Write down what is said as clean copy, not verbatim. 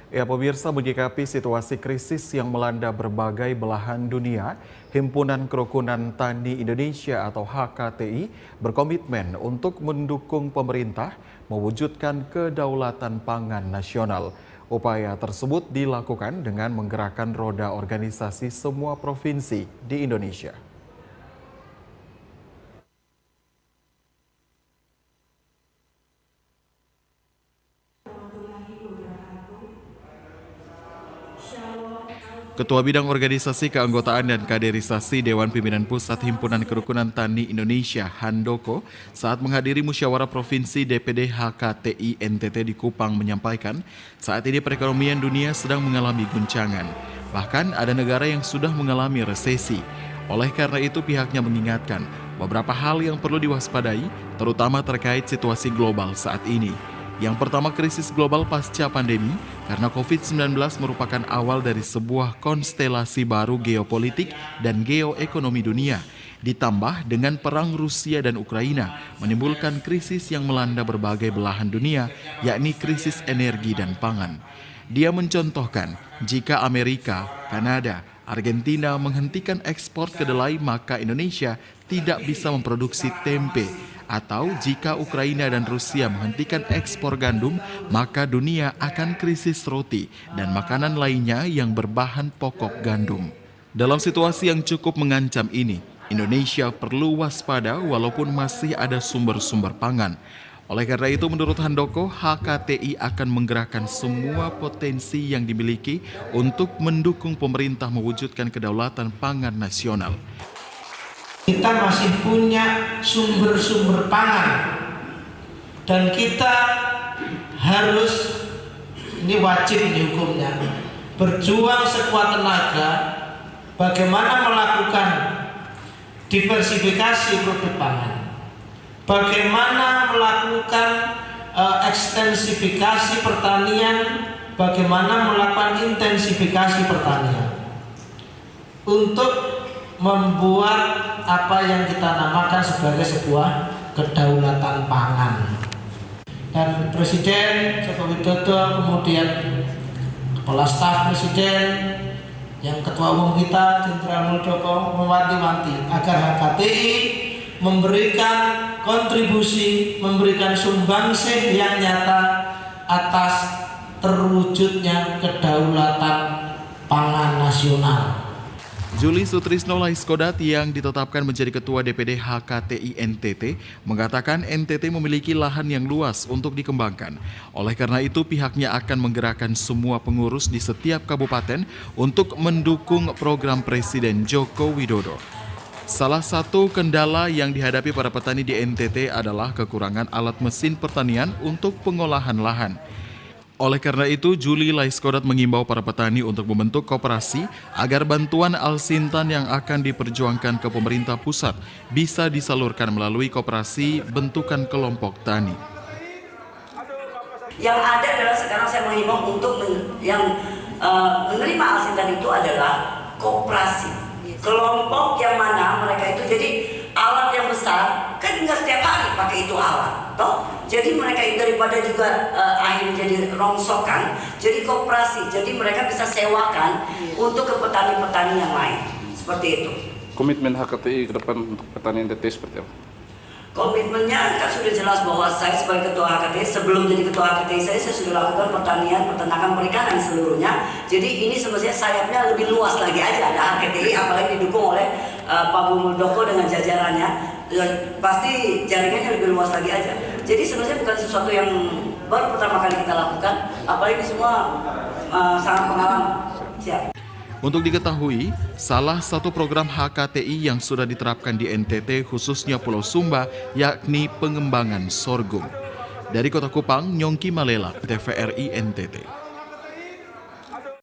Ya, pemirsa, menyikapi situasi krisis yang melanda berbagai belahan dunia, Himpunan Kerukunan Tani Indonesia atau HKTI berkomitmen untuk mendukung pemerintah mewujudkan kedaulatan pangan nasional. Upaya tersebut dilakukan dengan menggerakkan roda organisasi semua provinsi di Indonesia. Ketua Bidang Organisasi Keanggotaan dan Kaderisasi Dewan Pimpinan Pusat Himpunan Kerukunan Tani Indonesia Handoko saat menghadiri musyawarah Provinsi DPD HKTI NTT di Kupang menyampaikan saat ini perekonomian dunia sedang mengalami guncangan. Bahkan ada negara yang sudah mengalami resesi. Oleh karena itu pihaknya mengingatkan beberapa hal yang perlu diwaspadai terutama terkait situasi global saat ini. Yang pertama, krisis global pasca pandemi karena COVID-19 merupakan awal dari sebuah konstelasi baru geopolitik dan geoekonomi dunia. Ditambah dengan perang Rusia dan Ukraina menimbulkan krisis yang melanda berbagai belahan dunia, yakni krisis energi dan pangan. Dia mencontohkan, jika Amerika, Kanada, Argentina menghentikan ekspor kedelai, maka Indonesia tidak bisa memproduksi tempe. Atau jika Ukraina dan Rusia menghentikan ekspor gandum, maka dunia akan krisis roti dan makanan lainnya yang berbahan pokok gandum. Dalam situasi yang cukup mengancam ini, Indonesia perlu waspada walaupun masih ada sumber-sumber pangan. Oleh karena itu, menurut Handoko, HKTI akan menggerakkan semua potensi yang dimiliki untuk mendukung pemerintah mewujudkan kedaulatan pangan nasional. Kita masih punya sumber-sumber pangan dan kita harus, ini wajib ini hukumnya, berjuang sekuat tenaga bagaimana melakukan diversifikasi produk pangan, bagaimana melakukan ekstensifikasi pertanian, bagaimana melakukan intensifikasi pertanian untuk membuat apa yang kita namakan sebagai sebuah kedaulatan pangan. Dan Presiden Joko Widodo, kemudian Kepala Staf Presiden, yang Ketua Umum kita Jenderal Muldoko mewanti-wanti agar HKTI memberikan kontribusi, memberikan sumbangsih yang nyata atas terwujudnya kedaulatan pangan nasional. Juli Sutrisno Laiskodat yang ditetapkan menjadi Ketua DPD HKTI NTT mengatakan NTT memiliki lahan yang luas untuk dikembangkan. Oleh karena itu pihaknya akan menggerakkan semua pengurus di setiap kabupaten untuk mendukung program Presiden Joko Widodo. Salah satu kendala yang dihadapi para petani di NTT adalah kekurangan alat mesin pertanian untuk pengolahan lahan. Oleh karena itu, Juli Laiskodat mengimbau para petani untuk membentuk koperasi agar bantuan Alsintan yang akan diperjuangkan ke pemerintah pusat bisa disalurkan melalui koperasi bentukan kelompok tani. Yang ada adalah sekarang saya mengimbau untuk menerima Alsintan itu adalah koperasi. Kelompok yang mana mereka itu jadi alat yang besar kan nggak setiap hari pakai itu alat, toh. Jadi mereka itu daripada juga akhirnya jadi rongsokan, jadi koperasi, jadi mereka bisa sewakan untuk ke petani-petani yang lain, seperti itu. Komitmen HKTI ke depan untuk petani NTT seperti apa? Komitmennya kan sudah jelas bahwa saya sebagai Ketua HKTI, sebelum jadi Ketua HKTI saya sudah lakukan pertanian, peternakan, perikanan seluruhnya. Jadi ini semestinya sayapnya lebih luas lagi aja, ada HKTI apalagi didukung oleh Pak Muldoko dengan jajarannya. Pasti jaringannya lebih luas lagi aja. Jadi sebenarnya bukan sesuatu yang baru pertama kali kita lakukan, apalagi semua sangat pengalaman. Siap. Untuk diketahui, salah satu program HKTI yang sudah diterapkan di NTT khususnya Pulau Sumba yakni pengembangan sorghum. Dari Kota Kupang, Nyongki Malela, TVRI NTT.